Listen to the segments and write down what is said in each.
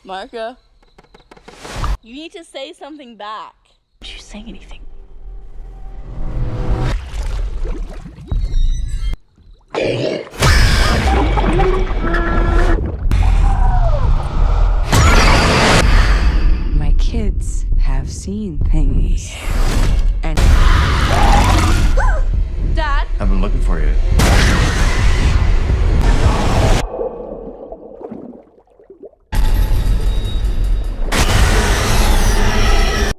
Marco, you need to say something back. Did you say anything? My kids have seen things. And Dad? I've been looking for you.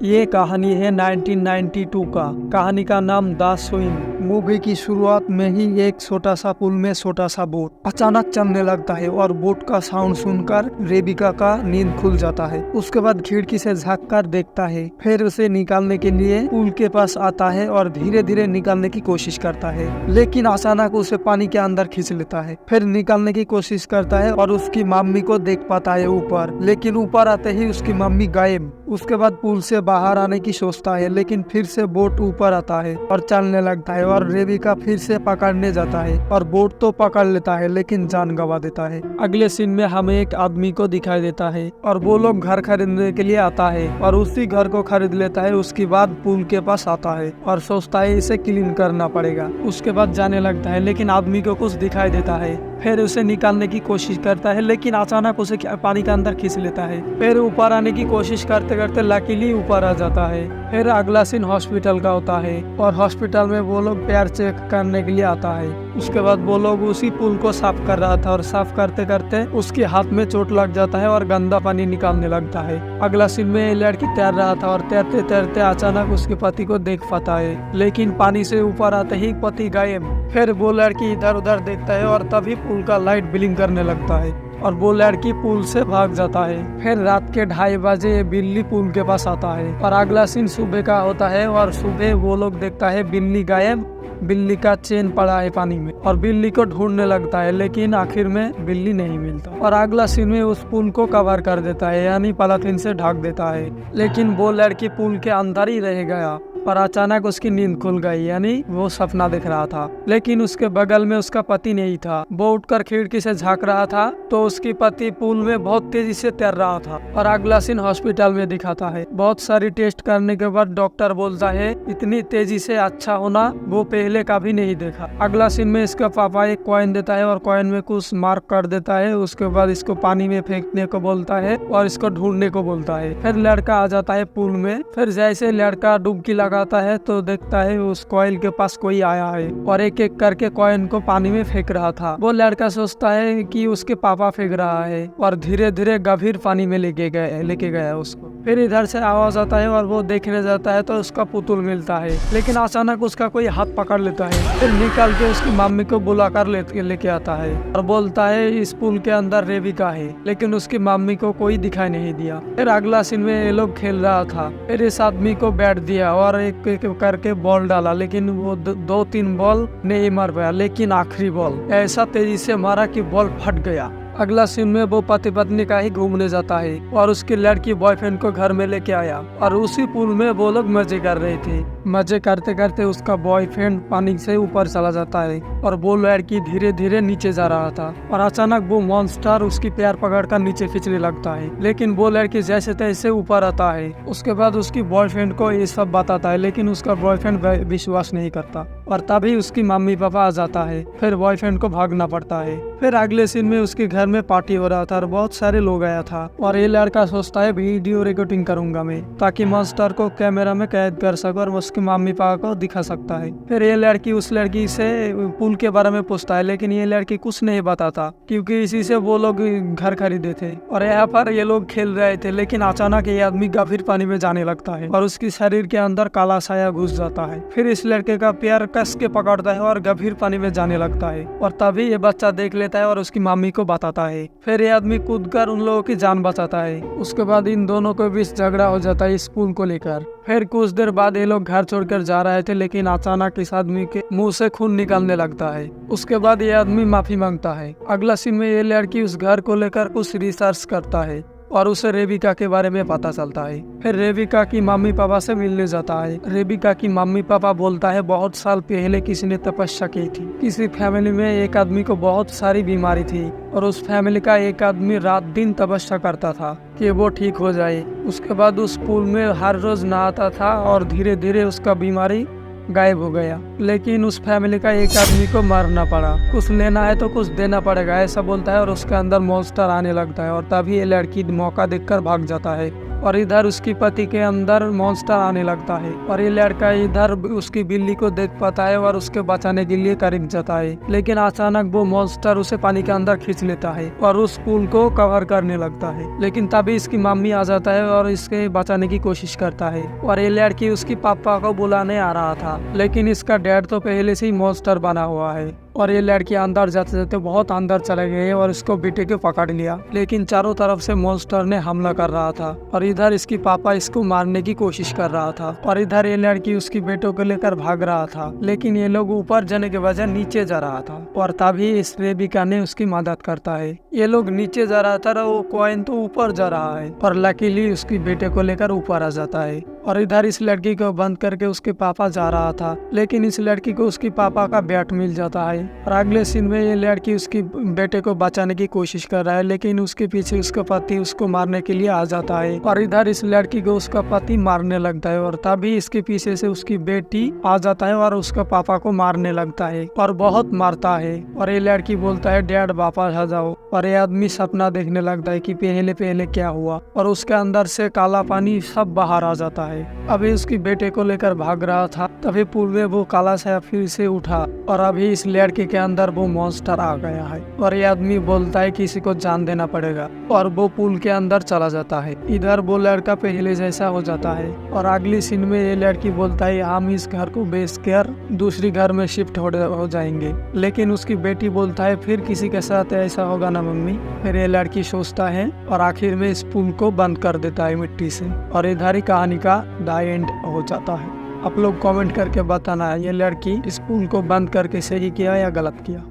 ये कहानी है 1992 का। कहानी का नाम the swim. Movie की शुरुआत में ही एक छोटा सा पुल में छोटा सा बोट अचानक चलने लगता है और बोट का साउंड सुनकर रेबिका का नींद खुल जाता है। उसके बाद खिड़की से झांक कर देखता है, फिर उसे निकालने के लिए पुल के पास आता है और धीरे धीरे निकालने की कोशिश करता है, लेकिन अचानक उसे पानी के अंदर खींच लेता है। फिर निकालने की कोशिश करता है और उसकी मम्मी को देख पाता है ऊपर, लेकिन ऊपर आते ही उसकी मम्मी गायब। उसके बाद पुल से बाहर आने की सोचता है, लेकिन फिर से बोट ऊपर आता है और चलने लगता है और रेबिका फिर से पकड़ने जाता है और बोट तो पकड़ लेता है लेकिन जान गंवा देता है। अगले सीन में हमें एक आदमी को दिखाई देता है और वो लोग घर खरीदने के लिए आता है और उसी घर को खरीद लेता है। उसके बाद पुल के पास आता है और सोचता है इसे क्लीन करना पड़ेगा। उसके बाद जाने लगता है, लेकिन आदमी को कुछ दिखाई देता है। फिर उसे निकालने की कोशिश करता है, लेकिन अचानक उसे पानी के अंदर खींच लेता है। फिर ऊपर आने की कोशिश करते करते लकीली ऊपर आ जाता है। फिर अगला सीन हॉस्पिटल का होता है और हॉस्पिटल में वो लोग पैर चेक करने के लिए आता है। उसके बाद वो लोग उसी पुल को साफ कर रहा था और साफ करते करते उसके हाथ में चोट लग जाता है और गंदा पानी निकालने लगता है। अगला सीन में लड़की तैर रहा था और तैरते तैरते अचानक उसके पति को देख पाता है, लेकिन पानी से ऊपर आते ही पति गायब। फिर वो लड़की इधर उधर देखता है और तभी पुल का लाइट ब्लिंक करने लगता है और वो लड़की पुल से भाग जाता है। फिर रात के 2:30 बजे बिल्ली पुल के पास आता है और अगला सीन सुबह का होता है और सुबह वो लोग देखता है बिल्ली गायब, बिल्ली का चेन पड़ा है पानी में और बिल्ली को ढूंढने लगता है, लेकिन आखिर में बिल्ली नहीं मिलता। और अगला सीन में उस पुल को कवर कर देता है, यानी पॉलीथीन से ढक देता है, लेकिन वो लड़की पुल के अंदर ही रह गया और अचानक उसकी नींद खुल गई, यानी वो सपना देख रहा था। लेकिन उसके बगल में उसका पति नहीं था। वो उठकर खिड़की से झांक रहा था तो उसकी पति पुल में बहुत तेजी से तैर रहा था। और अगला सीन हॉस्पिटल में दिखाता है। बहुत सारी टेस्ट करने के बाद डॉक्टर बोलता है इतनी तेजी से अच्छा होना वो पहले कभी नहीं देखा। अगला सीन में इसका पापा एक कॉइन देता है और कॉइन में कुछ मार्क कर देता है। उसके बाद इसको पानी में फेंकने को बोलता है और इसको ढूंढने को बोलता है। फिर लड़का आ जाता है पुल में। फिर जैसे लड़का डुबकी लगाता है तो देखता है उस कॉइन के पास कोई आया है और एक एक करके कॉइन को पानी में फेंक रहा था। वो लड़का सोचता है कि उसके पापा फेंक रहा है और धीरे धीरे गंभीर पानी में लेके गया उसको। फिर इधर से आवाज आता है और वो देखने जाता है तो उसका पुतुल मिलता है, लेकिन अचानक उसका कोई हाथ पकड़ लेता है। फिर निकाल के उसकी मम्मी को बुलाकर लेके आता है और बोलता है इस पुल के अंदर रेबिका है, लेकिन उसकी मम्मी को कोई दिखाई नहीं दिया। फिर अगला सीन में ये लोग खेल रहा था। फिर इस आदमी को बैठ दिया और एक करके बॉल डाला, लेकिन वो 2-3 बॉल नहीं मार पाया, लेकिन आखिरी बॉल ऐसा तेजी से मारा कि बॉल फट गया। अगला सीन में वो पति पत्नी का ही घूमने जाता है और उसकी लड़की बॉयफ्रेंड को घर में लेके आया और उसी पुल में वो लोग मजे कर रहे थे। मजे करते करते उसका बॉयफ्रेंड पानी से ऊपर चला जाता है और वो लड़की धीरे धीरे नीचे जा रहा था और अचानक वो मॉन्स्टर उसकी पैर पकड़कर नीचे खींचने लगता है, लेकिन वो लड़की जैसे तैसे ऊपर आता है। उसके बाद उसकी बॉयफ्रेंड को ये सब बताता है, लेकिन उसका बॉयफ्रेंड विश्वास नहीं करता और तभी उसकी मम्मी पापा आ जाता है। फिर बॉयफ्रेंड को भागना पड़ता है। फिर अगले सीन में उसके घर में पार्टी हो रहा था और बहुत सारे लोग आया था और ये लड़का सोचता है वीडियो रिकॉर्डिंग करूंगा मैं, ताकि मॉन्स्टर को कैमरा में कैद कर सकूं और उसके मम्मी पापा को दिखा सकता है। फिर ये लड़की उस लड़की से पुल के बारे में पूछता है, लेकिन ये लड़की कुछ नहीं बताता क्योंकि इसी से वो लोग घर खरीदे थे और यहाँ पर ये लोग खेल रहे थे। लेकिन अचानक ये आदमी गंभीर पानी में जाने लगता है और उसकी शरीर के अंदर काला साया घुस जाता है। फिर इस लड़के का पैर कस के पकड़ता है और गंभीर पानी में जाने लगता है और तभी ये बच्चा देख लेता है और उसकी मम्मी को बताता है। फिर ये आदमी कूदकर उन लोगों की जान बचाता है। उसके बाद इन दोनों के बीच झगड़ा हो जाता है इस पुल को लेकर। फिर कुछ देर बाद ये लोग घर छोड़कर जा रहे थे, लेकिन अचानक इस आदमी के मुंह से खून निकलने लगता है। उसके बाद ये आदमी माफी मांगता है। अगला सीन में ये लड़की उस घर को लेकर कुछ रिसर्च करता है और उसे रेबिका के बारे में पता चलता है। फिर रेबिका की मम्मी पापा से मिलने जाता है। रेबिका की मम्मी पापा बोलता है बहुत साल पहले किसी ने तपस्या की थी। किसी फैमिली में एक आदमी को बहुत सारी बीमारी थी और उस फैमिली का एक आदमी रात दिन तपस्या करता था कि वो ठीक हो जाए। उसके बाद उस पूल में हर रोज नहाता था और धीरे धीरे उसका बीमारी गायब हो गया। लेकिन उस फैमिली का एक आदमी को मारना पड़ा। कुछ लेना है तो कुछ देना पड़ेगा ऐसा बोलता है और उसके अंदर मॉन्स्टर आने लगता है और तभी ये लड़की मौका देखकर भाग जाता है और इधर उसकी पति के अंदर मॉन्स्टर आने लगता है और ये लड़का इधर उसकी बिल्ली को देख पाता है और उसके बचाने के लिए करीब जाता है। लेकिन अचानक वो मॉन्स्टर उसे पानी के अंदर खींच लेता है और उस पुल को कवर करने लगता है। लेकिन तभी इसकी मम्मी आ जाता है और इसके बचाने की कोशिश करता है और ये लड़की उसकी पापा को बुलाने आ रहा था। लेकिन इसका डैड तो पहले से ही मॉन्स्टर बना हुआ है और ये लड़की अंदर जाते जाते बहुत अंदर चले गए और इसको बेटे को पकड़ लिया। लेकिन चारों तरफ से मॉन्स्टर ने हमला कर रहा था और इधर इसकी पापा इसको मारने की कोशिश कर रहा था और इधर ये लड़की उसकी बेटों को लेकर भाग रहा था। लेकिन ये लोग ऊपर जाने के वजह नीचे जा रहा था और तभी इस रेबिका ने उसकी मदद करता है। ये लोग नीचे जा रहा था, वो कॉइन तो ऊपर जा रहा है और लकीली उसकी बेटे को लेकर ऊपर आ जाता है। और इधर इस लड़की को बंद करके उसके पापा जा रहा था। लेकिन इस लड़की को उसकी पापा का बैट मिल जाता है और अगले सीन में ये लड़की उसकी बेटे को बचाने की कोशिश कर रहा है। लेकिन उसके पीछे उसका पति उसको मारने के लिए आ जाता है और इधर इस लड़की को उसका पति मारने लगता है और तभी इसके पीछे से उसकी बेटी आ जाता है और उसका पापा को मारने लगता है और बहुत मारता है। और ये लड़की बोलता है डैड वापस आ जाओ और ये आदमी सपना देखने लगता है कि पहले पहले क्या हुआ और उसके अंदर से काला पानी सब बाहर आ जाता है। अभी उसकी बेटे को लेकर भाग रहा था, तभी पुल में वो काला साया फिर से उठा और अभी इस लड़के के अंदर वो मॉन्स्टर आ गया है और ये आदमी बोलता है किसी को जान देना पड़ेगा और वो पुल के अंदर चला जाता है। इधर वो लड़का पहले जैसा हो जाता है और अगली सीन में ये लड़की बोलता है हम इस घर को बेच कर दूसरी घर में शिफ्ट हो जाएंगे। लेकिन उसकी बेटी बोलता है फिर किसी के साथ ऐसा होगा ना मम्मी। फिर ये लड़की सोचता है और आखिर में इस पुल को बंद कर देता है मिट्टी से और इधर ही कहानी का एंड हो जाता है। आप लोग कमेंट करके बताना है ये लड़की इस पुल को बंद करके सही किया या गलत किया।